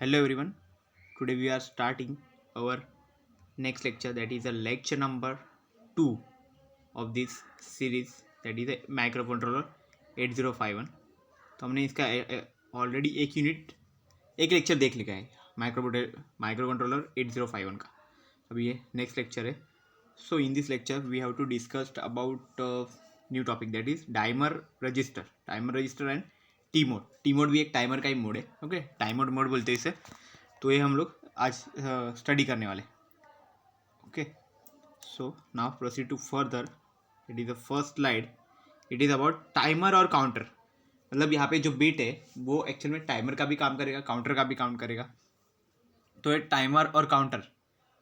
Hello everyone. Today we are starting our next lecture, that is a lecture number 2 of this series, that is a microcontroller 8051. तो हमने इसका already एक lecture देख लिया है micro controller 8051 का. अभी ये नेक्स्ट लेक्चर है. So in this lecture we have to discuss about new topic, that is timer register and T mode. T mode भी एक टाइमर का ही मोड है. ओके, टाइमर मोड बोलते हैं इसे. तो ये हम लोग आज स्टडी करने वाले. Okay, so now proceed to further. It is the first slide. It is about timer और काउंटर. मतलब यहाँ पे जो बीट है वो एक्चुअल में टाइमर का भी काम करेगा, काउंटर का भी काम करेगा. तो ये टाइमर और काउंटर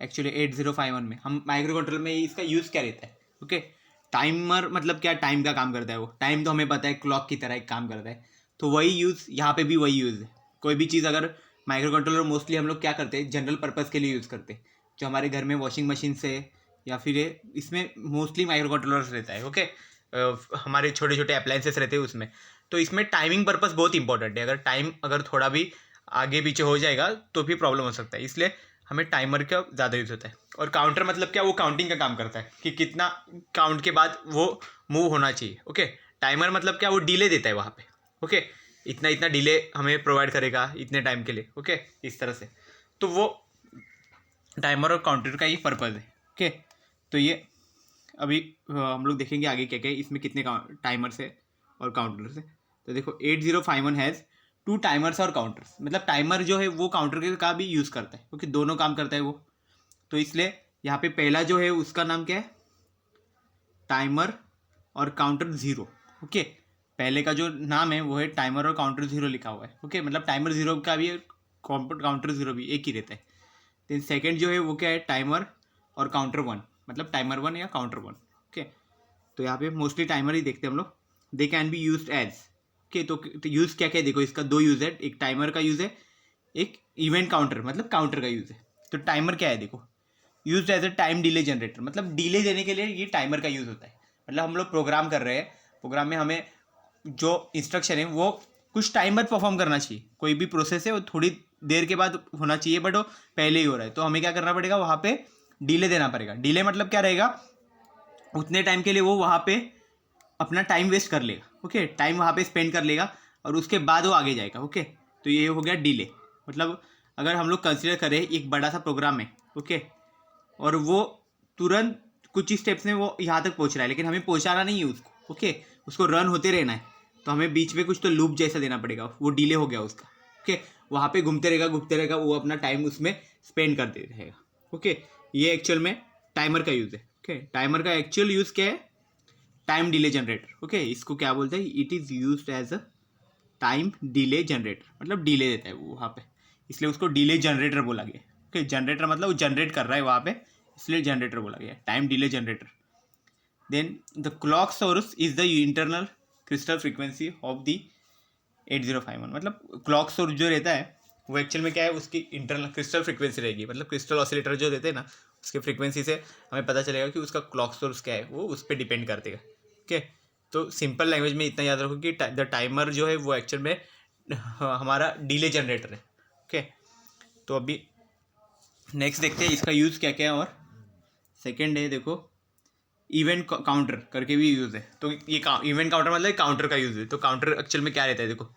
एक्चुअली 8051 में हम माइक्रो कंट्रोलर में इसका यूज़ क्या रहता है. ओके, टाइमर मतलब क्या, टाइम का काम करता है. वो टाइम तो हमें पता है क्लॉक की तरह एक काम करता है. तो वही यूज़ यहाँ पे भी वही यूज़ है. कोई भी चीज़ अगर माइक्रो कंट्रोलर मोस्टली हम लोग क्या करते हैं, जनरल पर्पज़ के लिए यूज़ करते हैं. जो हमारे घर में वॉशिंग मशीन से या फिर इसमें मोस्टली माइक्रो कंट्रोलर्स रहता है. ओके, हमारे छोटे छोटे अप्लायंसेस रहते हैं उसमें. तो इसमें टाइमिंग पर्पज़ बहुत इंपॉर्टेंट है. अगर थोड़ा भी आगे पीछे हो जाएगा तो भी प्रॉब्लम हो सकता है. इसलिए हमें टाइमर का ज़्यादा यूज़ होता है. और काउंटर मतलब क्या, वो काउंटिंग का काम करता है कि कितना काउंट के बाद वो मूव होना चाहिए. ओके, टाइमर मतलब क्या, वो डिले देता है वहाँ पे. ओके, इतना इतना डिले हमें प्रोवाइड करेगा इतने टाइम के लिए. ओके, इस तरह से. तो वो टाइमर और काउंटर का ही पर्पज़ है. ओके, तो ये अभी हम लोग देखेंगे आगे क्या क्या है इसमें, कितने टाइमर्स है और काउंटर्स है. तो देखो 8051 हैज़ 2 टाइमर्स और काउंटर्स. मतलब टाइमर जो है वो काउंटर का भी यूज़ करता है, क्योंकि दोनों काम करता है वो. तो इसलिए यहाँ पे पहला जो है उसका नाम क्या है, टाइमर और काउंटर 0. ओके, पहले का जो नाम है वो है टाइमर और काउंटर 0 लिखा हुआ है. ओके, मतलब टाइमर 0 का भी काउंटर 0 भी एक ही रहता है. देन सेकेंड जो है वो क्या है, टाइमर और काउंटर 1, मतलब टाइमर 1 या काउंटर 1. ओके, तो यहाँ पे मोस्टली टाइमर ही देखते हैं हम लोग. They can be use as. Okay, तो यूज़ क्या क्या है देखो, इसका 2 यूज़ है. एक टाइमर का यूज़ है, एक इवेंट काउंटर मतलब काउंटर का यूज़ है. तो टाइमर क्या है देखो, use as a time delay generator. मतलब डिले देने के लिए ये टाइमर का यूज़ होता है. मतलब हम लोग प्रोग्राम कर रहे हैं, प्रोग्राम में हमें जो इंस्ट्रक्शन है वो कुछ टाइम बाद परफॉर्म करना चाहिए. कोई भी प्रोसेस है वो थोड़ी देर के बाद होना चाहिए, बट वो पहले ही हो रहा है. तो हमें क्या करना पड़ेगा, वहाँ पे डिले देना पड़ेगा. डिले मतलब क्या रहेगा, उतने टाइम के लिए वो वहाँ पे अपना टाइम वेस्ट कर लेगा. ओके, टाइम वहाँ पे स्पेंड कर लेगा और उसके बाद वो आगे जाएगा. ओके, तो ये हो गया डिले. मतलब अगर हम लोग कंसिडर करें एक बड़ा सा प्रोग्राम है. ओके, और वो तुरंत कुछ ही स्टेप्स में वो यहाँ तक पहुँच रहा है, लेकिन हमें पहुँचाना नहीं है उसको. ओके, उसको रन होते रहना है. तो हमें बीच में कुछ तो लूप जैसा देना पड़ेगा. वो डिले हो गया उसका. ओके, वहाँ पे घूमते रहेगा, वो अपना टाइम उसमें स्पेंड करते रहेगा. ओके, ये एक्चुअल में टाइमर का यूज़ है. ओके, टाइमर का एक्चुअल यूज़ क्या है, टाइम डिले जनरेटर. ओके, इसको क्या बोलते हैं, it is use as a time delay generator. मतलब डिले देता है वो वहाँ पे, इसलिए उसको डिले जनरेटर बोला गया. ओके, जनरेटर मतलब वो जनरेट कर रहा है वहाँ पे, इसलिए जनरेटर बोला गया, time delay generator. Then the clock source is the internal crystal frequency of the 8051. मतलब क्लॉक सोर्स जो रहता है वो एक्चुअल में क्या है, उसकी इंटरनल क्रिस्टल फ्रीक्वेंसी रहेगी. मतलब क्रिस्टल ऑसिलेटर जो देते हैं ना, उसके फ्रीक्वेंसी से हमें पता चलेगा कि उसका क्लॉक सोर्स क्या है, वो उस पर डिपेंड करते हैं. ओके, तो सिंपल लैंग्वेज में इतना याद रखो कि द टाइमर जो है वो एक्चुअल में हमारा डिले जनरेटर है. ओके, तो अभी नेक्स्ट देखते हैं इसका यूज़ क्या क्या है. और सेकेंड है देखो, इवेंट काउंटर करके भी यूज़ है. तो ये इवेंट काउंटर मतलब काउंटर का यूज़ है. तो काउंटर एक्चुअल में क्या रहता है देखो,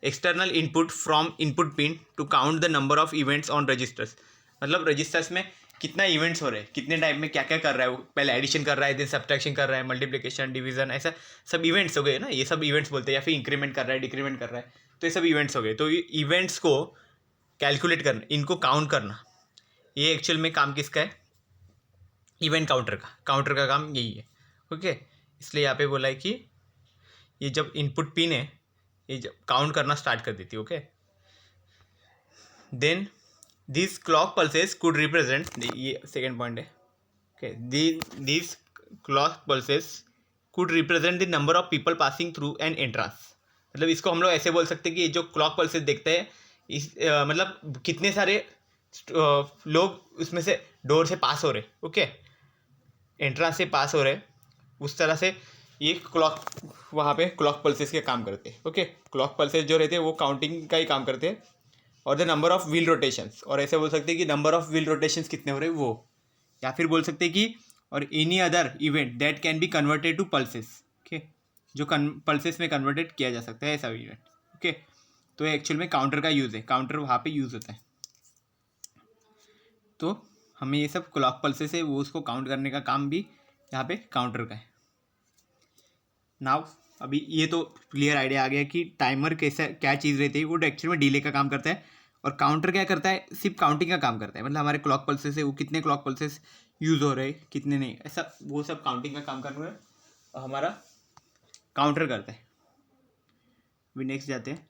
external input from input pin to count the number of events on registers. मतलब रजिस्टर्स में कितना इवेंट्स हो रहे हैं, कितने टाइम में क्या क्या कर रहा है वो. पहले एडिशन कर रहा है, देन सब्ट्रैक्शन कर रहा है, मल्टीप्लिकेशन, डिवीजन, ऐसा सब इवेंट्स हो गए ना. ये सब इवेंट्स बोलते हैं. या फिर इंक्रीमेंट कर रहा है, डिक्रीमेंट कर रहा है, तो ये सब इवेंट्स हो गए. तो ये इवेंट्स को कैलकुलेट करना, इनको काउंट करना, ये एक्चुअल में काम किसका है, इवेंट काउंटर का काम यही है. ओके, इसलिए यहाँ पे बोला है कि ये जब इनपुट पिन है ये जब काउंट करना स्टार्ट कर देती है. Okay, then this clock pulses could represent, ये सेकेंड पॉइंट है. Okay, this clock pulses could represent the number of people passing through an entrance. मतलब इसको हम लोग ऐसे बोल सकते हैं कि जो क्लॉक पल्सेस देखते हैं इस मतलब कितने सारे लोग उसमें से डोर से पास हो रहे. ओके, एंट्रांस से पास हो रहे, उस तरह से ये क्लॉक वहाँ पे क्लॉक पल्सेस के काम करते हैं. ओके, क्लॉक पल्सेस जो रहते हैं वो काउंटिंग का ही काम करते हैं. और the number of wheel rotations, और ऐसे बोल सकते हैं कि नंबर ऑफ व्हील रोटेशंस कितने हो रहे हैं वो, या फिर बोल सकते हैं कि और any other event that can be converted to pulses. Okay, जो पल्सेस में कन्वर्टेड किया जा सकता है ऐसा इवेंट। ओके, तो एक्चुअल में काउंटर का यूज़ है, काउंटर वहाँ पे यूज़ होता है। तो हमें ये सब क्लॉक पल्सेस है वो उसको काउंट करने का काम भी यहाँ पे काउंटर का है। नाउ अभी ये तो क्लियर आइडिया आ गया कि टाइमर कैसा क्या चीज़ रहती है, वो एक्चुअल में डिले का काम करता है, और काउंटर क्या करता है, सिर्फ काउंटिंग का काम करता है। मतलब हमारे क्लॉक पल्सेस है वो कितने क्लॉक पल्सेस यूज़ हो रहे हैं कितने नहीं, ऐसा वो सब काउंटिंग का काम करना है हमारा काउंटर करता है। अभी नेक्स्ट जाते हैं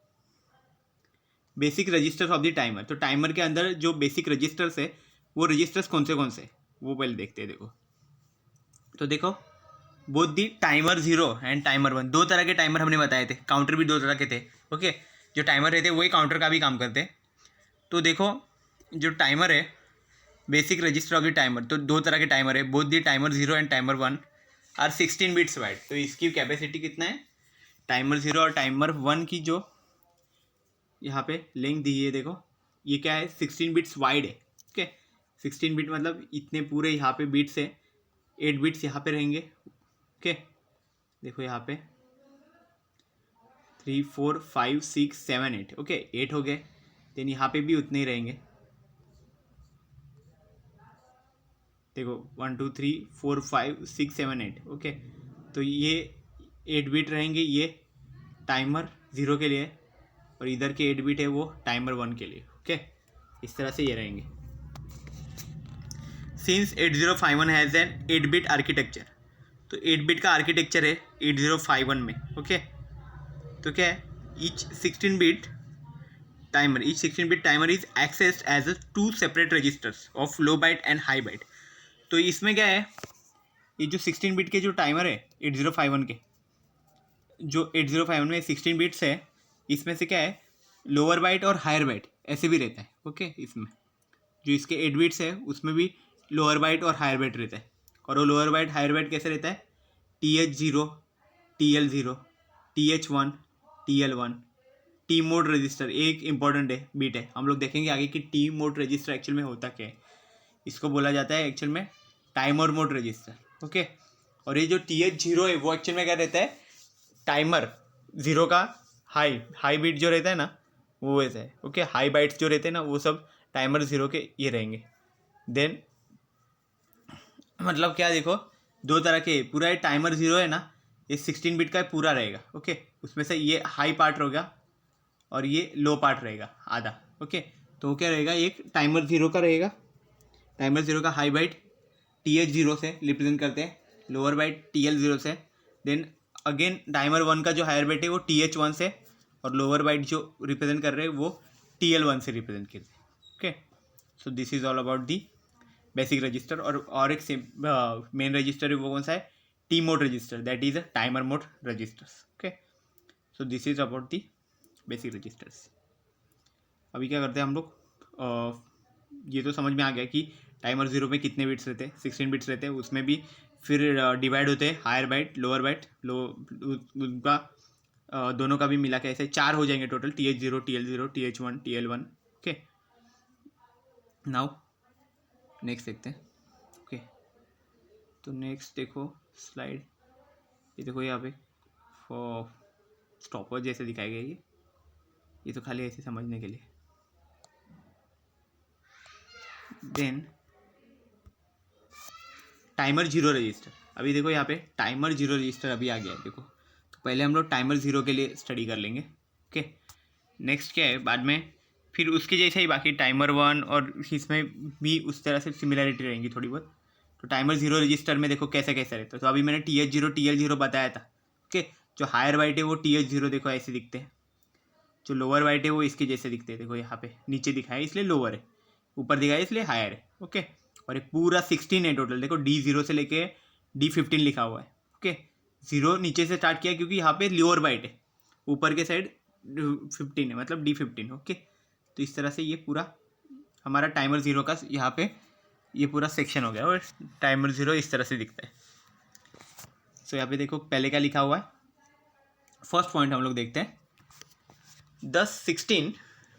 basic registers of the timer. तो टाइमर के अंदर जो बेसिक रजिस्टर्स है वो रजिस्टर्स कौन से वो पहले देखते हैं। देखो तो देखो both the timer 0 and timer 1, दो तरह के टाइमर हमने बताए थे, काउंटर भी दो तरह के थे। ओके, जो टाइमर रहते वही काउंटर का भी काम करते। तो देखो जो टाइमर है basic register of the timer, तो दो तरह के टाइमर है, both the timer 0 and timer 1 are 16 bits wide. तो इसकी कैपेसिटी कितना है, टाइमर 0 और टाइमर 1 की जो यहाँ पे लिंक दी है, देखो ये क्या है 16 बिट्स वाइड है। ओके, 16 बिट मतलब इतने पूरे यहाँ पे बिट्स है, 8 बिट्स यहाँ पे रहेंगे। ओके, देखो यहाँ पे 3 4 5 6 7 8, ओके 8 हो गए, देन यहाँ पे भी उतने ही रहेंगे। देखो 1 2 3 4 5 6 7 8, ओके, तो ये 8 बिट रहेंगे ये टाइमर 0 के लिए, और इधर के 8 बिट है वो टाइमर 1 के लिए। ओके, इस तरह से ये रहेंगे। Since 8051 has an 8 bit architecture, तो 8 बिट का आर्किटेक्चर है 8051 में। ओके, तो क्या है each 16 bit timer is accessed as a 2 separate registers of low byte and high byte. तो इसमें क्या है, ये जो 16 बिट के जो टाइमर है 8051 के, जो 8051 में 16 बिट्स है, इसमें से क्या है लोअर बाइट और हायर बाइट ऐसे भी रहता है। ओके, इसमें जो इसके 8 बिट्स है उसमें भी लोअर बाइट और हायर बाइट रहता है, और वो लोअर बाइट हायर बाइट कैसे रहता है, TH0 TL0 TH1 TL1। T mode register एक इंपॉर्टेंट है बीट है, हम लोग देखेंगे आगे कि टी मोड रजिस्टर एक्चुअल में होता क्या है। इसको बोला जाता है एक्चुअल में टाइमर मोड रजिस्टर। ओके, और ये जो TH0 है वो एक्चुअल में क्या रहता है, टाइमर 0 का हाई बीट जो रहता है ना वो वैसा है। ओके, हाई बाइट्स जो रहते हैं ना वो सब टाइमर 0 के ये रहेंगे। देन मतलब क्या, देखो दो तरह के पूरा ये टाइमर 0 है ना, ये 16 बिट का पूरा रहेगा। ओके, उसमें से ये हाई पार्ट होगा और ये लो पार्ट रहेगा आधा। ओके, तो क्या रहेगा, एक टाइमर 0 का रहेगा, टाइमर 0 का हाई बाइट TH0 से रिप्रेजेंट करते हैं, लोअर बाइट TL0 से। देन अगेन टाइमर 1 का जो हायर बाइट है वो TH1 से, और लोअर बाइट जो रिप्रेजेंट कर रहे हैं वो TL1 से रिप्रेजेंट करते हैं। Okay, so this is all about the basic register. और एक मेन रजिस्टर है वो कौन सा है, T mode register, that is a timer mode registers. Okay, so this is about the basic registers. अभी क्या करते हैं हम लोग, ये तो समझ में आ गया कि टाइमर 0 में कितने बिट्स रहते हैं, 16 बिट्स रहते हैं, उसमें भी फिर डिवाइड होते हैं हायर बाइट लोअर बाइट, उनका दोनों का भी मिला के ऐसे 4 हो जाएंगे total, TH0 TL0 TH1 TL1। Okay, now next देखते हैं। ओके, तो नेक्स्ट देखो स्लाइड, ये देखो यहाँ पे स्टॉपर जैसे दिखाया गया है, ये तो खाली ऐसे समझने के लिए। देन टाइमर 0 रजिस्टर, अभी देखो यहाँ पे टाइमर 0 रजिस्टर अभी आ गया है। देखो तो पहले हम लोग टाइमर 0 के लिए स्टडी कर लेंगे। ओके, नेक्स्ट क्या है बाद में फिर उसके जैसे ही बाकी टाइमर 1 और इसमें भी उस तरह से सिमिलरिटी रहेंगी थोड़ी बहुत। तो टाइमर 0 रजिस्टर में देखो कैसे कैसे रहता है, तो अभी मैंने TH0 TL0 बताया था। ओके, जो हायर बाइट है वो TH0 देखो ऐसे दिखते हैं, जो लोअर बाइट है वो इसके जैसे दिखते हैं। देखो यहाँ पे नीचे दिखाया इसलिए लोअर है, ऊपर दिखाया इसलिए हायर है। ओके, और ये पूरा 16 है टोटल, देखो D0 से लेके D15 लिखा हुआ है। ओके, 0 नीचे से स्टार्ट किया क्योंकि यहाँ पे लोअर बाइट है, ऊपर के साइड 15 है मतलब D15। ओके, तो इस तरह से ये पूरा हमारा टाइमर 0 का यहाँ पे ये पूरा सेक्शन हो गया, और टाइमर 0 इस तरह से दिखता है। सो यहाँ पे देखो पहले क्या लिखा हुआ है, फर्स्ट पॉइंट हम लोग देखते हैं, the 16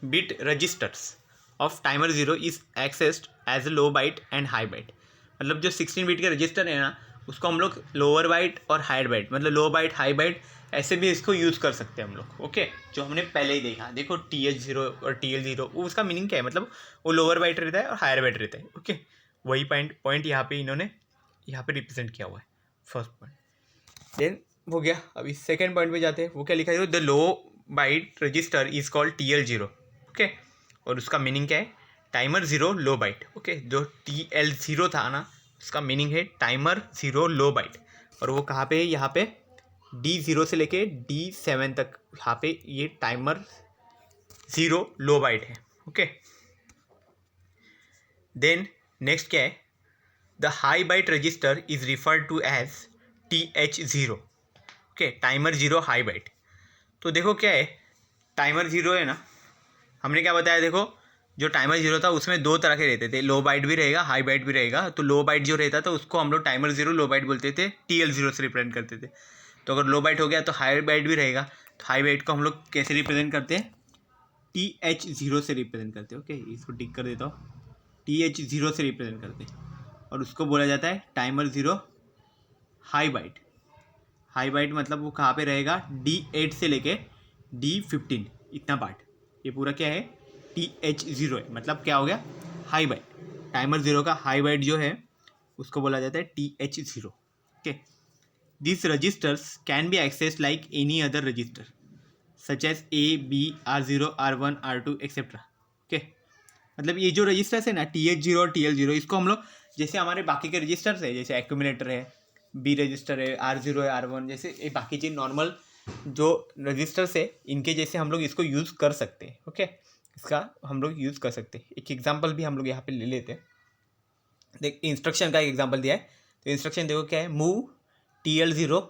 bit registers of timer 0 is accessed as a low byte and high byte। मतलब जो 16 बिट के रजिस्टर है ना, उसको हम लोग लोअर बाइट और हायर बाइट, मतलब लो बाइट हाई बाइट ऐसे भी इसको यूज़ कर सकते हैं हम लोग। ओके, जो हमने पहले ही देखा, देखो TH0 और TL0 वो उसका मीनिंग क्या है, मतलब वो लोअर बाइट रहता है और हायर बाइट रहता है। ओके, वही पॉइंट यहाँ पे इन्होंने यहाँ पे रिप्रेजेंट किया हुआ है, फर्स्ट पॉइंट। देन हो गया, अभी सेकेंड पॉइंट पे जाते हैं। वो क्या लिखा है, the low byte register is called TL0। Okay, और उसका मीनिंग क्या है, टाइमर 0 लो बाइट। ओके, जो TL0 था ना, उसका मीनिंग है टाइमर 0 लो बाइट। और वो कहाँ पे है, यहाँ पे D0 से लेके D7 तक, यहाँ पे ये टाइमर 0 लो बाइट है। ओके, देन नेक्स्ट क्या है, the high byte register is referred to as TH0। Okay, timer 0 high byte. तो देखो क्या है, टाइमर 0 है ना, हमने क्या बताया, देखो जो टाइमर 0 था उसमें दो तरह के रहते थे, लो बाइट भी रहेगा हाई बाइट भी रहेगा। तो लो बाइट जो रहता था उसको हम लोग टाइमर 0 लो बाइट बोलते थे, TL0 से रिप्रेजेंट करते थे। तो अगर लो बाइट हो गया तो हाई बाइट भी रहेगा, तो हाई बाइट को हम लोग कैसे रिप्रेजेंट करते हैं, TH0 से रिप्रेजेंट करते हैं। ओके, इसको टिक कर देता हूँ, TH0 से रिप्रेजेंट करते हैं, और उसको बोला जाता है timer 0 high byte. High byte मतलब वो कहाँ पे रहेगा, D8 से लेके D15 इतना पार्ट, ये पूरा क्या है, TH0 है। मतलब क्या हो गया, हाई बाइट। टाइमर 0 का हाई बाइट जो है उसको बोला जाता है TH0। Okay, this registers can be access like any other register such as A, B, R0, R1, R2 etcetera. Okay, मतलब ये जो रजिस्टर्स है ना, TH0 और TL0, इसको हम लोग जैसे हमारे बाकी के रजिस्टर्स है, जैसे एक्यूमुलेटर है, B रजिस्टर है, R0 है, R1, जैसे ये बाकी चीज़ नॉर्मल जो रजिस्टर्स है, इनके जैसे हम लोग इसको यूज़ कर सकते हैं। ओके, इसका हम लोग यूज़ कर सकते हैं। एक एग्जांपल भी हम लोग यहाँ पे ले लेते हैं। देख, इंस्ट्रक्शन का एक एग्जांपल दिया है, तो इंस्ट्रक्शन देखो क्या है, मूव TL0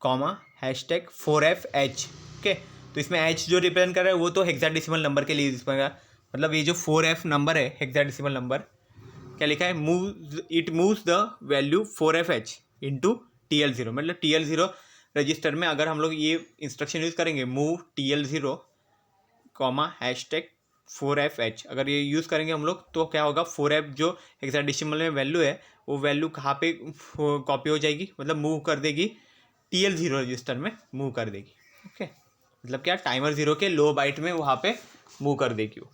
#4FH। ओके, तो इसमें H जो रिप्रेजेंट कर रहा है वो तो हेक्साडेसिमल नंबर के लिए यूज करेगा। मतलब ये जो 4F नंबर है, हेक्साडेसिमल नंबर, क्या लिखा है, it moves the value 4FH into TL0। मतलब TL0 रजिस्टर में अगर हम लोग ये इंस्ट्रक्शन यूज़ करेंगे, मूव TL0 #4FH, अगर ये यूज़ करेंगे हम लोग, तो क्या होगा, 4F जो हेक्साडेसिमल में वैल्यू है, वो वैल्यू कहाँ पे कॉपी हो जाएगी, मतलब मूव कर देगी TL0 रजिस्टर में मूव कर देगी। ओके, मतलब क्या, टाइमर 0 के लो बाइट में वहाँ पे मूव कर देगी वो।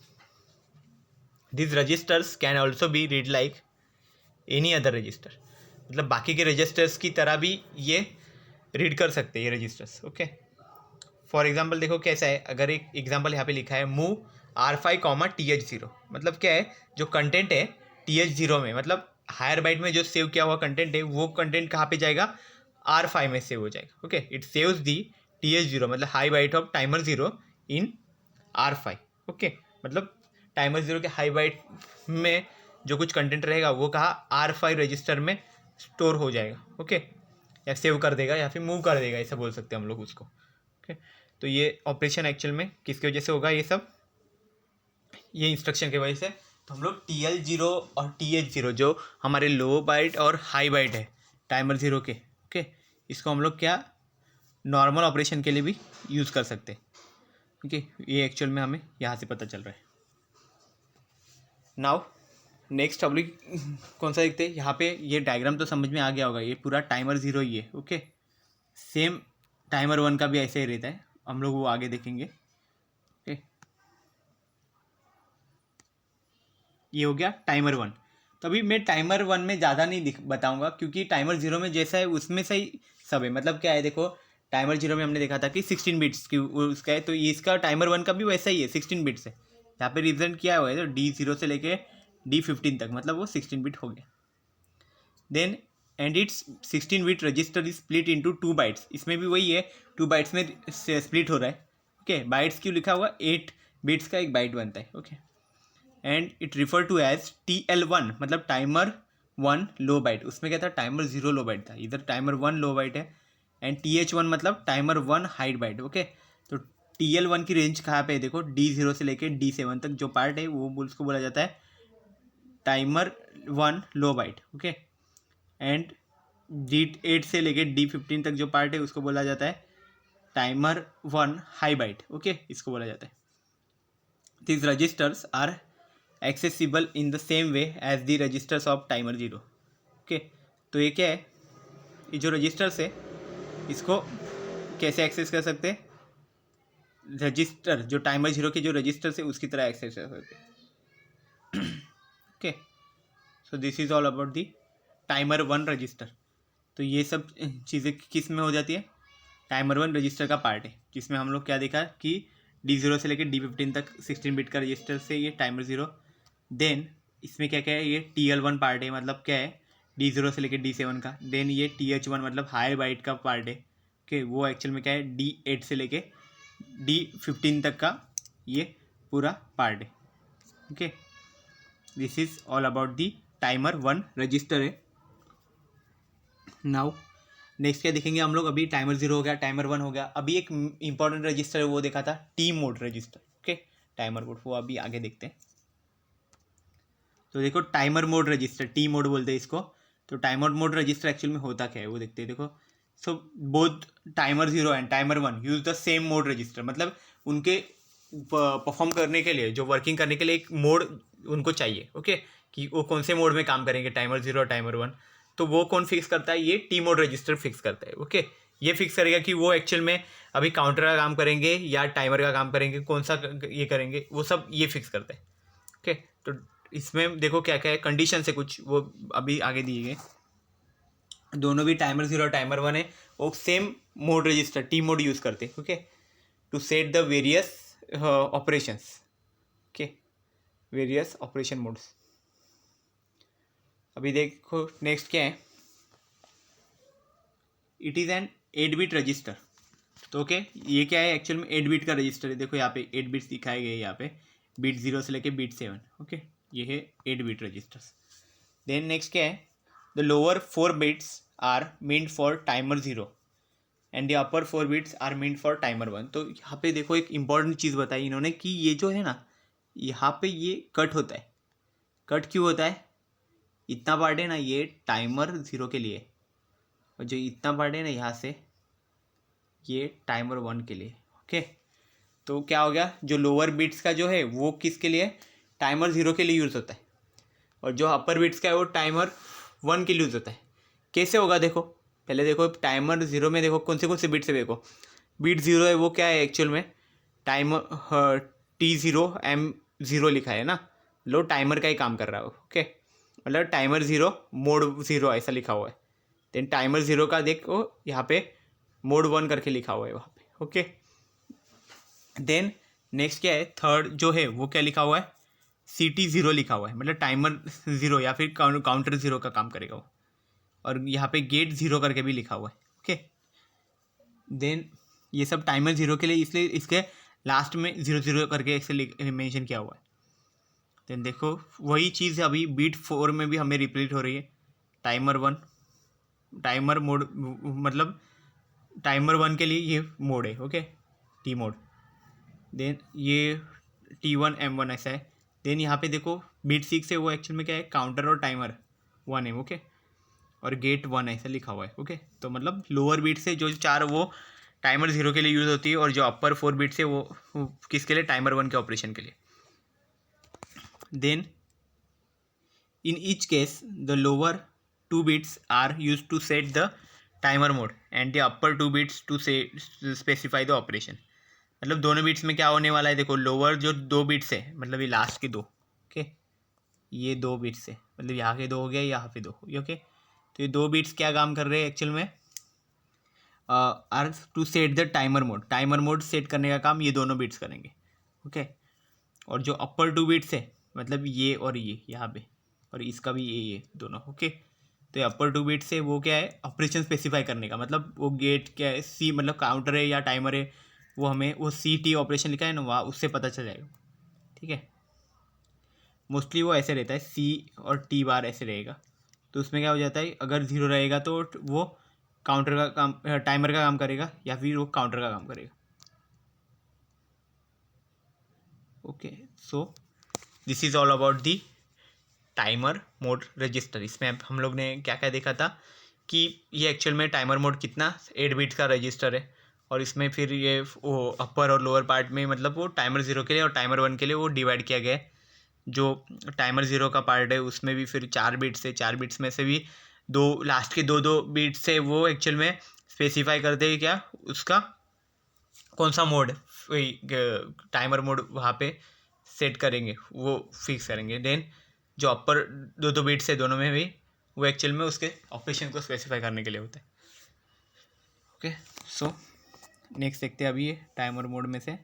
This registers can also be read like any other register, मतलब बाकी के रजिस्टर्स की तरह भी ये रीड कर सकते हैं ये रजिस्टर्स। ओके, फॉर एग्जाम्पल देखो कैसा है, अगर एक एग्जाम्पल यहाँ पे लिखा है, मूव R5, TH0, मतलब क्या है, जो कंटेंट है TH0 में, मतलब हायर बाइट में जो सेव किया हुआ कंटेंट है, वो कंटेंट कहाँ पे जाएगा, R5 में सेव हो जाएगा। Okay, it saves the TH0 मतलब high byte of timer 0 in R5। Okay, मतलब टाइमर 0 के हाई बाइट में जो कुछ कंटेंट रहेगा वो कहाँ, R5 रजिस्टर में स्टोर हो जाएगा। ओके, या सेव कर देगा या फिर मूव कर देगा, ऐसा बोल सकते हैं हम लोग उसको। ओके, तो ये ऑपरेशन एक्चुअल में किसकी वजह से होगा, ये सब ये इंस्ट्रक्शन की वजह से। तो हम लोग TL0 और TH0 जो हमारे लो बाइट और हाई बाइट है टाइमर 0 के, ओके, इसको हम लोग क्या नॉर्मल ऑपरेशन के लिए भी यूज़ कर सकते हैं। ओके, ये एक्चुअल में हमें यहाँ से पता चल रहा है। नाउ नेक्स्ट हम लोग कौन सा देखते हैं, यहाँ पे ये डायग्राम तो समझ में आ गया होगा, ये पूरा टाइमर 0 ही है। ओके, सेम टाइमर 1 का भी ऐसे ही रहता है, हम लोग वो आगे देखेंगे। ओके, ये हो गया टाइमर 1। तो अभी मैं टाइमर 1 में ज़्यादा नहीं बताऊंगा, क्योंकि टाइमर 0 में जैसा है उसमें से ही सब है। मतलब क्या है, देखो टाइमर 0 में हमने देखा था कि 16 बिट्स की उसका है, तो ये इसका टाइमर 1 का भी वैसा ही है, 16 बिट्स है। यहाँ पे रिप्रेजेंट किया हुआ है, तो D0 से लेके D15 तक, मतलब वो 16 बिट हो गया। Then and its 16 bit register is split into 2 bytes, इसमें भी वही है, 2 बाइट्स में स्प्लिट हो रहा है। ओके, बाइट्स क्यों लिखा हुआ, 8 बिट्स का एक बाइट बनता है। Okay, and it refer to as TL1, मतलब टाइमर 1 लो बाइट। उसमें क्या था, टाइमर 0 लो बाइट था, इधर टाइमर 1 लो बाइट है। एंड TH1 मतलब टाइमर 1 हाई बाइट। ओके, तो TL1 की रेंज कहाँ पे है, देखो D0 से लेके D7 तक जो पार्ट है वो उसको बोला जाता है timer 1 low byte. Okay, and D8 से लेके D15 तक जो पार्ट है उसको बोला जाता है टाइमर 1 हाई बाइट। ओके, इसको बोला जाता है। these registers are accessible in the same way as the registers of timer 0. Okay, तो ये क्या है, ये जो रजिस्टर्स है इसको कैसे एक्सेस कर सकते हैं, रजिस्टर जो टाइमर 0 के जो रजिस्टर्स है उसकी तरह एक्सेस कर सकते हैं. Okay, so this is all about the timer 1 register. तो ये सब चीज़ें किस में हो जाती है, टाइमर 1 रजिस्टर का पार्ट है, जिसमें हम लोग क्या देखा कि D0 से लेकर D15 तक 16 बिट का रजिस्टर से ये टाइमर 0. देन इसमें क्या क्या है, ये TL1 पार्ट है, मतलब क्या है D0 से लेकर D7 का. देन ये TH1 मतलब हायर बाइट का पार्ट है. ओके, वो एक्चुअल में क्या है D8 से लेके D15 तक का ये पूरा पार्ट है. Okay, this is all about the timer 1 register है. नाउ नेक्स्ट क्या देखेंगे हम लोग, अभी टाइमर 0 हो गया, टाइमर 1 हो गया. अभी एक इंपॉर्टेंट रजिस्टर है वो देखा था, T mode register. Okay, timer mode वो अभी आगे देखते हैं. तो देखो timer mode register, T mode बोलते हैं इसको. तो टाइमर मोड रजिस्टर एक्चुअल में होता क्या है वो देखते हैं. देखो, so both timer 0 and timer 1 use the same mode register, मतलब उनके परफॉर्म करने के लिए, जो वर्किंग करने के लिए एक मोड उनको चाहिए. ओके, कि वो कौन से मोड में काम करेंगे, टाइमर 0 और टाइमर 1. तो वो कौन फिक्स करता है, ये टी मोड रजिस्टर फिक्स करता है. ओके, ये फिक्स करेगा कि वो एक्चुअल में अभी काउंटर का काम करेंगे या टाइमर का काम करेंगे, कौन सा ये करेंगे, वो सब ये फिक्स करता है. ओके, तो इसमें देखो क्या क्या है, कंडीशन है कुछ, वो अभी आगे दिए गए. दोनों भी टाइमर 0 और टाइमर 1 है, वो same mode register T mode use करते हैं. Okay, to set the various operations. Okay, various operation modes. अभी देखो नेक्स्ट क्या है, it is an 8 bit register. तो ओके, ये क्या है एक्चुअल में 8 बिट का रजिस्टर है. देखो यहाँ पे 8 बिट्स दिखाए गए, यहाँ पे बीट 0 से लेके बीट 7. ओके, ये है 8 बिट रजिस्टर्स. देन नेक्स्ट क्या है, the lower 4 bits are meant for timer 0 and the upper 4 bits are meant for timer 1. तो यहाँ पे देखो एक इंपॉर्टेंट चीज़ बताई इन्होंने कि ये जो है ना, यहाँ पे ये कट होता है. कट क्यों होता है, इतना पार्ट है ना ये टाइमर 0 के लिए, और जो इतना पार्ट है ना यहाँ से ये टाइमर 1 के लिए. ओके, तो क्या हो गया, जो लोअर बिट्स का जो है वो किसके लिए, टाइमर 0 के लिए यूज़ होता है, और जो अपर बिट्स का है वो टाइमर 1 के लिए यूज़ होता है. कैसे होगा देखो, पहले देखो टाइमर 0 में देखो कौन से बिट्स है. देखो बीट 0 है वो क्या है एक्चुअल में, टाइमर T0M0 लिखा है ना, लो टाइमर का ही काम कर रहा है. ओके, मतलब टाइमर 0 मोड 0 ऐसा लिखा हुआ है. देन टाइमर 0 का देखो यहाँ पे मोड 1 करके लिखा हुआ है वहाँ पे. ओके, देन नेक्स्ट क्या है, थर्ड जो है वो क्या लिखा हुआ है, CT0 लिखा हुआ है, मतलब टाइमर 0 या फिर काउंटर 0 का काम करेगा वो. और यहाँ पे गेट 0 करके भी लिखा हुआ है. ओके, देन ये सब टाइमर 0 के लिए, इसलिए इसके लास्ट में 0 करके ऐसे मेंशन किया हुआ है. देन देखो वही चीज़ अभी बीट 4 में भी हमें रिपीट हो रही है. टाइमर 1 टाइमर मोड, मतलब टाइमर 1 के लिए ये मोड है. Okay, T mode. देन ये T1M1 ऐसा है. देन यहाँ पे देखो बीट 6 है वो एक्चुअल में क्या है, काउंटर और टाइमर 1 है. ओके, और गेट 1 ऐसा लिखा हुआ है. ओके, तो मतलब लोअर बीट से जो 4 वो टाइमर 0 के लिए यूज़ होती है, और जो अपर 4 बीट से वो किसके लिए, टाइमर 1 के ऑपरेशन के लिए. Then in each case the lower 2 bits are use to set the timer mode and the upper 2 bits to specify the operation. मतलब दोनों बिट्स में क्या होने वाला है, देखो लोअर जो 2 बिट्स है, मतलब ये लास्ट के 2. ओके, ये 2 बिट्स है, मतलब यहाँ के 2 हो गया, यहाँ पे 2 हो गया. ओके, तो ये 2 बिट्स क्या काम कर रहे हैं एक्चुअल में, are to set the timer mode. Timer mode set करने का काम ये दोनों बिट्स करेंगे. ओके, और जो अपर 2 बिट्स है, मतलब ये और ये यहाँ पे, और इसका भी ये दोनों. ओके, तो ये अपर 2 बिट्स है वो क्या है, ऑपरेशन स्पेसिफाई करने का, मतलब वो गेट क्या है, सी मतलब काउंटर है या टाइमर है, वो हमें वो CT ऑपरेशन लिखा है ना वहाँ, उससे पता चल जाएगा. ठीक है, मोस्टली वो ऐसे रहता है, C और T बार ऐसे रहेगा. तो उसमें क्या हो जाता है, अगर 0 रहेगा तो वो काउंटर का काम, टाइमर का काम करेगा, या फिर वो काउंटर का काम करेगा. Okay, so this is all about the timer mode register. इसमें हम लोग ने क्या क्या देखा था कि ये एक्चुअल में टाइमर मोड कितना 8 बिट्स का रजिस्टर है, और इसमें फिर ये वो अपर और लोअर पार्ट में मतलब वो टाइमर 0 के लिए और टाइमर 1 के लिए वो डिवाइड किया गया है। जो टाइमर 0 का पार्ट है उसमें भी फिर 4 बिट्स है, 4 बिट्स में से भी दो लास्ट के दो बिट्स है वो एक्चुअल में स्पेसिफाई करते हैं क्या उसका कौन सा मोड वही टाइमर मोड वहाँ पे सेट करेंगे वो फिक्स करेंगे। देन जो अपर दो बिट्स है दोनों में भी वो एक्चुअल में उसके ऑपरेशन को स्पेसिफाई करने के लिए होता है। ओके सो नेक्स्ट देखते हैं अभी ये टाइमर मोड में से।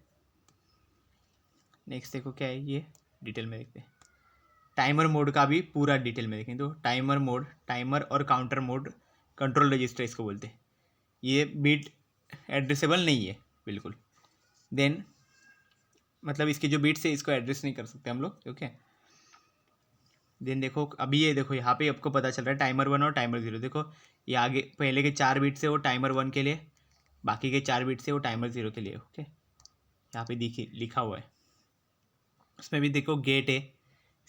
नेक्स्ट देखो क्या है ये डिटेल में देखते हैं। टाइमर मोड का भी पूरा डिटेल में देखें तो टाइमर मोड टाइमर और काउंटर मोड कंट्रोल रजिस्टर इसको बोलते हैं। ये बिट एड्रेसेबल नहीं है बिल्कुल। देन मतलब इसके जो बिट्स है इसको एड्रेस नहीं कर सकते हम लोग। ओके देन देखो अभी ये देखो यहाँ पे आपको पता चल रहा है टाइमर 1 और टाइमर 0। देखो ये आगे पहले के 4 बिट्स है वो टाइमर 1 के लिए, बाकी के 4 बिट्स है वो टाइमर 0 के लिए। ओके यहाँ पे देखिए लिखा हुआ है। उसमें भी देखो गेट है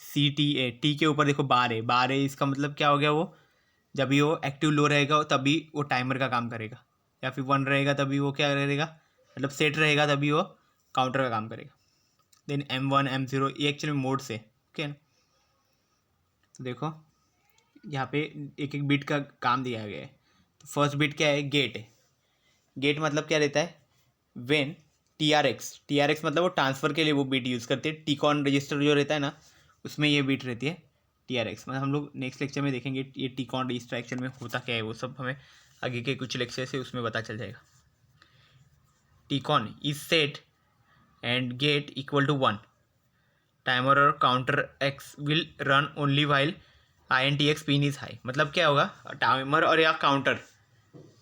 CTA, टी के ऊपर देखो बार है इसका मतलब क्या हो गया वो जब भी वो एक्टिव लो रहेगा तभी वो टाइमर का काम करेगा, या फिर 1 रहेगा तभी वो क्या रहेगा मतलब सेट रहेगा तभी वो काउंटर का काम करेगा। देन M1 M0 ये एक्चुअली मोड से ओके ना। तो देखो यहाँ पे एक एक बिट का काम दिया गया है। तो फर्स्ट बिट क्या है गेट है। गेट मतलब क्या रहता है वेन TRX मतलब वो ट्रांसफ़र के लिए वो बिट यूज़ करते हैं। टीकॉन रजिस्टर जो रहता है ना उसमें ये बिट रहती है TRX। मतलब हम लोग नेक्स्ट लेक्चर में देखेंगे ये टीकॉन रजिस्टर एक्चुअल में होता क्या है वो सब हमें आगे के कुछ लेक्चर से उसमें पता चल जाएगा। TCON is set and gate equal to 1 timer और counter X will run only while INTX pin is high. मतलब क्या होगा टाइमर और या काउंटर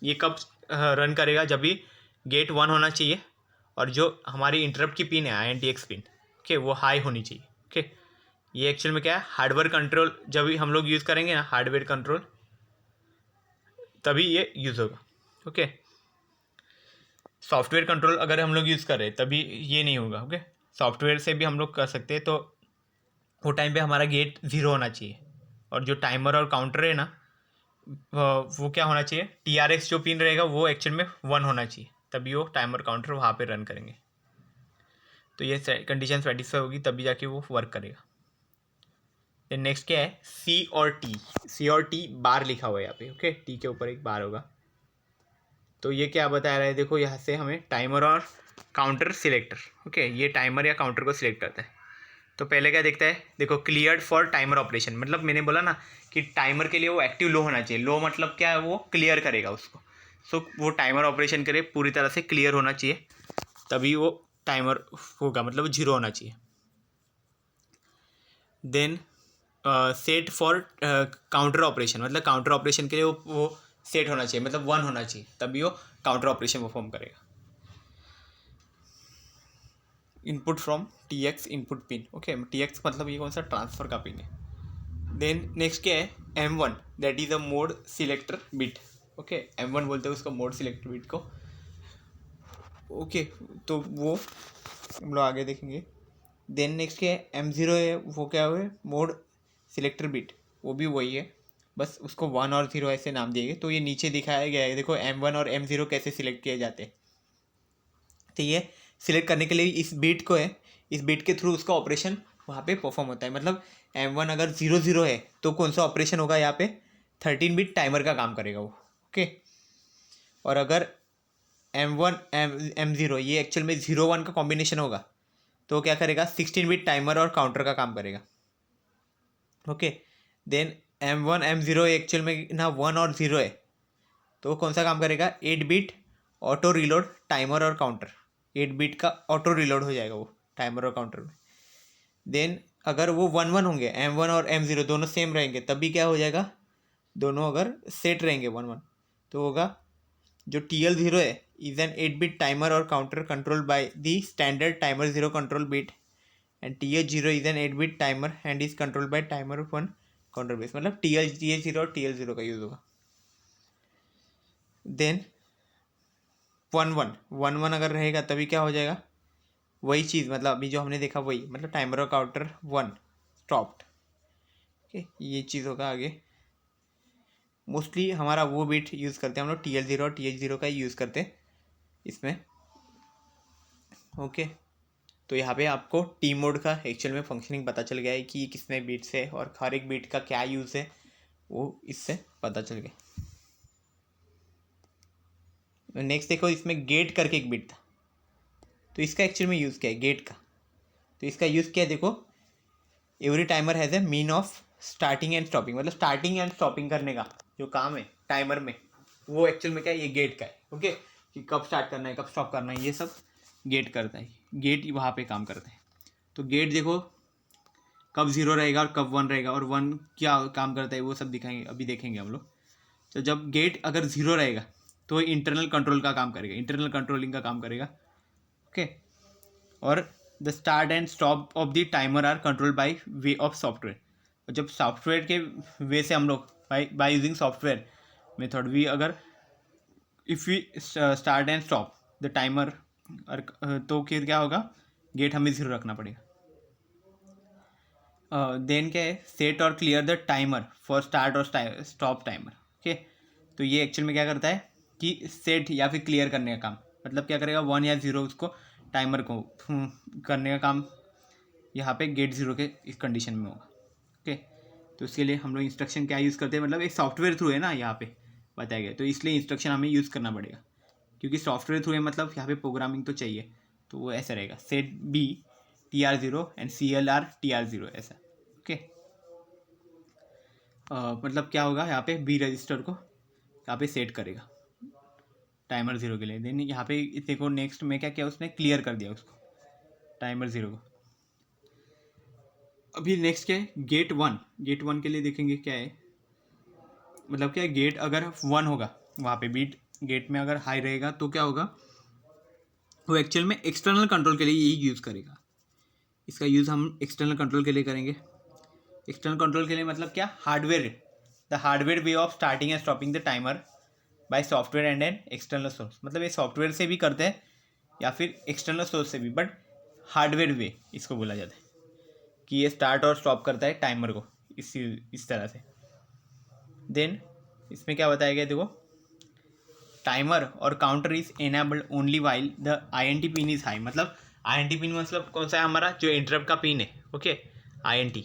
ये कब रन करेगा जब भी गेट 1 होना चाहिए और जो हमारी इंटरप्ट की पिन है INTX पिन ओके वो हाई होनी चाहिए। ओके ये एक्चुअल में क्या है हार्डवेयर कंट्रोल जब भी हम लोग यूज़ करेंगे ना हार्डवेयर कंट्रोल तभी ये यूज़ होगा। ओके सॉफ्टवेयर कंट्रोल अगर हम लोग यूज़ कर रहे हैं तभी ये नहीं होगा। ओके सॉफ्टवेयर से भी हम लोग कर सकते हैं। तो वो टाइम पे हमारा गेट 0 होना चाहिए और जो टाइमर और काउंटर है ना वो क्या होना चाहिए TRX जो पिन रहेगा वो एक्चुअल में 1 होना चाहिए तभी वो टाइमर काउंटर वहाँ पे रन करेंगे। तो ये कंडीशन सेटिस्फाई होगी तभी जाके वो वर्क करेगा। देन नेक्स्ट क्या है C और T बार लिखा हुआ है यहाँ पे। ओके टी के ऊपर एक बार होगा। तो ये क्या बता रहा है देखो यहाँ से हमें टाइमर और काउंटर सिलेक्टर। ओके ये टाइमर या काउंटर को सिलेक्ट करता है। तो पहले क्या देखता है देखो क्लियर्ड फॉर टाइमर ऑपरेशन मतलब मैंने बोला ना कि टाइमर के लिए वो एक्टिव लो होना चाहिए। लो मतलब क्या है वो क्लियर करेगा उसको। सो वो टाइमर ऑपरेशन करे पूरी तरह से क्लियर होना चाहिए तभी वो टाइमर होगा मतलब 0 होना चाहिए। Then set for counter operation मतलब काउंटर ऑपरेशन के लिए वो सेट होना चाहिए मतलब 1 होना चाहिए तभी वो काउंटर ऑपरेशन परफॉर्म करेगा। Input from TX input pin. Okay TX मतलब ये कौन सा ट्रांसफ़र का पिन है। देन नेक्स्ट क्या है M1 that is a mode selector bit. Okay M1 बोलते हैं उसको मोड सिलेक्टर बिट को। ओके तो वो हम लोग आगे देखेंगे। देन नेक्स्ट क्या है M0 है वो क्या है मोड सिलेक्टर बिट वो भी वही है बस उसको 1 और 0 ऐसे नाम दिए गए। तो ये नीचे दिखाया गया है देखो M1 और M0 कैसे सिलेक्ट किए जाते हैं। तो ये सिलेक्ट करने के लिए इस बिट को है इस बिट के थ्रू उसका ऑपरेशन वहाँ पे परफॉर्म होता है। मतलब M1 अगर 0 है तो कौन सा ऑपरेशन होगा यहाँ पे 13 बिट टाइमर का काम करेगा वो। ओके और अगर M1 M0 ये एक्चुअल में 0 1 का कॉम्बिनेशन होगा तो क्या करेगा 16 बिट टाइमर और काउंटर का काम करेगा। Okay then M1 M0 actual में ना 1 और 0 है तो वो कौन सा काम करेगा 8 बिट ऑटो रिलोड टाइमर और काउंटर। 8 बिट का ऑटो रिलोड हो जाएगा वो टाइमर और काउंटर में। देन अगर वो 1 1 होंगे M1 और M0 दोनों सेम रहेंगे तभी क्या हो जाएगा दोनों अगर सेट रहेंगे 1 1 तो होगा जो TL0 है इज एन 8 बिट टाइमर और counter control by the standard timer 0 control bit and TH0 is an 8 bit timer and is control by timer 1 counter base. मतलब TH0 और TL0 का यूज़ होगा। देन 1 1 अगर रहेगा तभी क्या हो जाएगा वही चीज़ मतलब अभी जो हमने देखा वही मतलब टाइमर और काउंटर 1 स्टॉप्ड। ओके ये चीज़ होगा आगे। मोस्टली हमारा वो बिट यूज़ करते हैं हम लोग TL0 और TH0 का ही यूज़ करते हैं इसमें। ओके, तो यहाँ पे आपको टी मोड का एक्चुअल में फंक्शनिंग पता चल गया है कि कितने बीट्स है और हर एक बीट का क्या यूज़ है, वो इससे पता चल गया। नेक्स्ट देखो, इसमें गेट करके एक बिट था, तो इसका एक्चुअल में यूज़ क्या है गेट का। तो इसका यूज़ क्या है, देखो, every timer has a mean of starting and stopping, मतलब स्टार्टिंग एंड स्टॉपिंग करने का जो काम है टाइमर में, वो एक्चुअल में क्या है, ये गेट का है। ओके, कि कब स्टार्ट करना है कब स्टॉप करना है, ये सब गेट करता है, गेट वहाँ पे काम करता है। तो गेट देखो कब ज़ीरो रहेगा और कब वन रहेगा, और वन क्या काम करता है वो सब दिखाएंगे, अभी देखेंगे हम लोग। तो जब गेट अगर ज़ीरो रहेगा तो इंटरनल कंट्रोल का काम करेगा, इंटरनल कंट्रोलिंग का काम करेगा। ओके, और the start and stop of the timer are control by way of software. और जब सॉफ्टवेयर के वे से हम लोग by using software method we अगर if we start and stop the timer, तो फिर क्या होगा, गेट हमें ज़ीरो रखना पड़ेगा। देन क्या है, सेट और clear the timer for start और स्टॉप टाइमर। ओके, तो ये एक्चुअल में क्या करता है कि सेट या फिर क्लियर करने का काम, मतलब क्या करेगा, वन या ज़ीरो उसको टाइमर को करने का काम यहाँ पे गेट ज़ीरो के इस कंडीशन में होगा। ओके, तो उसके लिए हम लोग इंस्ट्रक्शन क्या यूज़ करते हैं, मतलब एक सॉफ्टवेयर थ्रू है ना यहाँ पे बताया गया, तो इसलिए इंस्ट्रक्शन हमें यूज़ करना पड़ेगा, क्योंकि सॉफ्टवेयर थ्रू है मतलब यहाँ पे प्रोग्रामिंग तो चाहिए। तो वो ऐसा रहेगा, set B TR0 and CLR TR0 ऐसा। ओके, मतलब क्या होगा, यहाँ पे बी रजिस्टर को यहाँ पे सेट करेगा टाइमर ज़ीरो के लिए। देन यहाँ पे देखो नेक्स्ट में क्या किया उसने, क्लियर कर दिया उसको टाइमर ज़ीरो को। अभी नेक्स्ट क्या है, गेट वन। गेट वन के लिए देखेंगे क्या है, मतलब क्या है, गेट अगर वन होगा वहाँ पे बीट गेट में अगर हाई रहेगा तो क्या होगा, वो एक्चुअल में एक्सटर्नल कंट्रोल के लिए यही यूज़ करेगा। इसका यूज़ हम एक्सटर्नल कंट्रोल के लिए करेंगे। एक्सटर्नल कंट्रोल के लिए मतलब क्या, hardware, the hardware way of starting and stopping the timer by software and an external source, मतलब ये सॉफ्टवेयर से भी करते हैं या फिर एक्सटर्नल सोर्स से भी, बट हार्डवेयर वे इसको बोला जाता है कि ये स्टार्ट और स्टॉप करता है टाइमर को इस तरह से। देन इसमें क्या बताया गया, देखो, टाइमर और counter is enabled only while the INT pin is high, मतलब INT पिन मतलब कौन सा है, हमारा जो इंटरप्ट का पिन है। ओके, INT,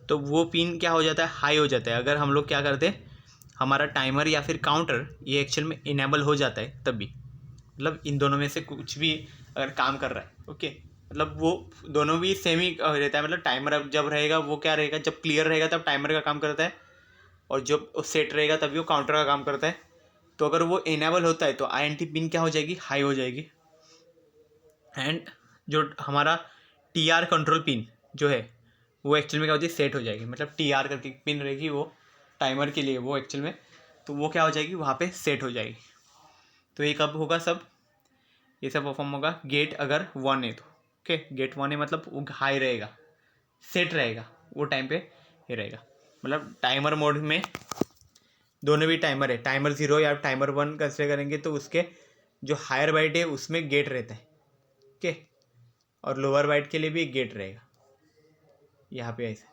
तो वो पिन क्या हो जाता है, हाई हो जाता है अगर हम लोग क्या करते हैं, हमारा टाइमर या फिर काउंटर ये एक्चुअल में इनेबल हो जाता है तभी, मतलब इन दोनों में से कुछ भी अगर काम कर रहा है। ओके, मतलब वो दोनों भी सेम ही रहता है, मतलब टाइमर जब रहेगा वो क्या रहेगा, जब क्लियर रहेगा तब टाइमर का काम करता है, और जब सेट रहेगा तभी वो काउंटर का काम करता है। तो अगर वो इनेबल होता है तो INT पिन क्या हो जाएगी, हाई हो जाएगी। एंड जो हमारा TR कंट्रोल पिन जो है वो एक्चुअल में क्या होती है, सेट हो जाएगी, मतलब TR करके पिन रहेगी वो टाइमर के लिए, वो एक्चुअल में तो वो क्या हो जाएगी, वहाँ पे सेट हो जाएगी। तो ये कब होगा, सब ये सब परफॉर्म होगा गेट अगर वन है तो। ओके, गेट वन है मतलब वो हाई रहेगा, सेट रहेगा, वो टाइम पे ये रहेगा, मतलब टाइमर मोड में दोनों भी टाइमर है, टाइमर ज़ीरो या टाइमर वन कंसिडर करेंगे तो उसके जो हायर बाइट है उसमें गेट रहता है। ओके, और लोअर बाइट के लिए भी एक गेट रहेगा यहाँ पे ऐसे।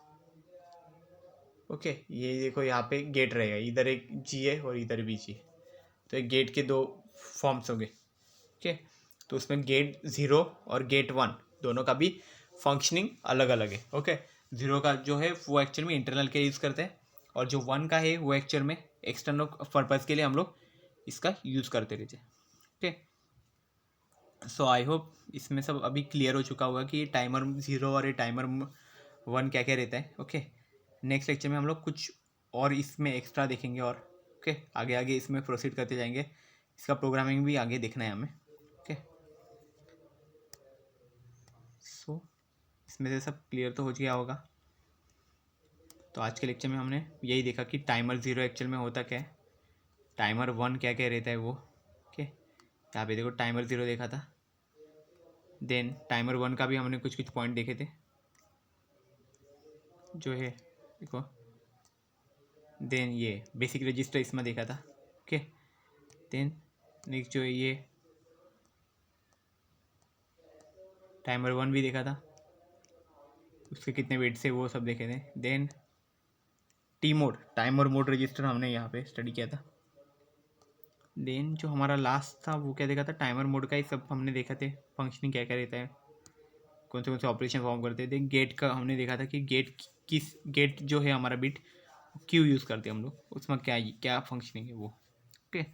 ओके, ये देखो यहाँ पे गेट रहेगा, इधर एक जी है और इधर भी जी है, तो एक गेट के दो फॉर्म्स हो गए। ओके, तो उसमें गेट ज़ीरो और गेट वन दोनों का भी फंक्शनिंग अलग अलग है। ओके, ज़ीरो का जो है वो एक्चुअल में इंटरनल के यूज़ करते हैं, और जो वन का है वो एक्चुअल में एक्सटर्नल पर्पज़ के लिए हम लोग इसका यूज़ करते रहते हैं। ओके, सो आई होप इसमें सब अभी क्लियर हो चुका होगा कि ये टाइमर ज़ीरो और ये टाइमर वन क्या क्या रहता है। ओके, नेक्स्ट लेक्चर में हम लोग कुछ और इसमें एक्स्ट्रा देखेंगे, और ओके आगे आगे इसमें प्रोसीड करते जाएंगे, इसका प्रोग्रामिंग भी आगे देखना है हमें। ओके, सो इसमें से सब क्लियर तो हो गया होगा। तो आज के लेक्चर में हमने यही देखा कि टाइमर ज़ीरो एक्चुअल में होता क्या है, टाइमर वन क्या क्या रहता है वो। ओके, यहाँ पे देखो टाइमर ज़ीरो देखा था, देन टाइमर वन का भी हमने कुछ कुछ पॉइंट देखे थे जो है, देखो, देन ये बेसिक रजिस्टर इसमें देखा था। ओके, देन नेक्स्ट जो है ये टाइमर वन भी देखा था, उसके कितने वेट से वो सब देखे थे। Then T mode, timer mode register हमने यहाँ पे स्टडी किया था। देन जो हमारा लास्ट था वो क्या देखा था, टाइमर मोड का ही सब हमने देखा थे, फंक्शनिंग क्या क्या रहता है, कौन से ऑपरेशन फॉर्म करते थे। गेट का हमने देखा था कि गेट जो है हमारा बिट क्यों यूज़ करते हैं हम लोग, उसमें क्या क्या फंक्शनिंग है वो। Okay,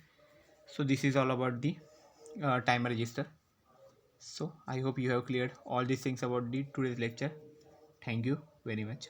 so this is all about the timer register. So I hope you have cleared all these things about the today's lecture. Thank you very much.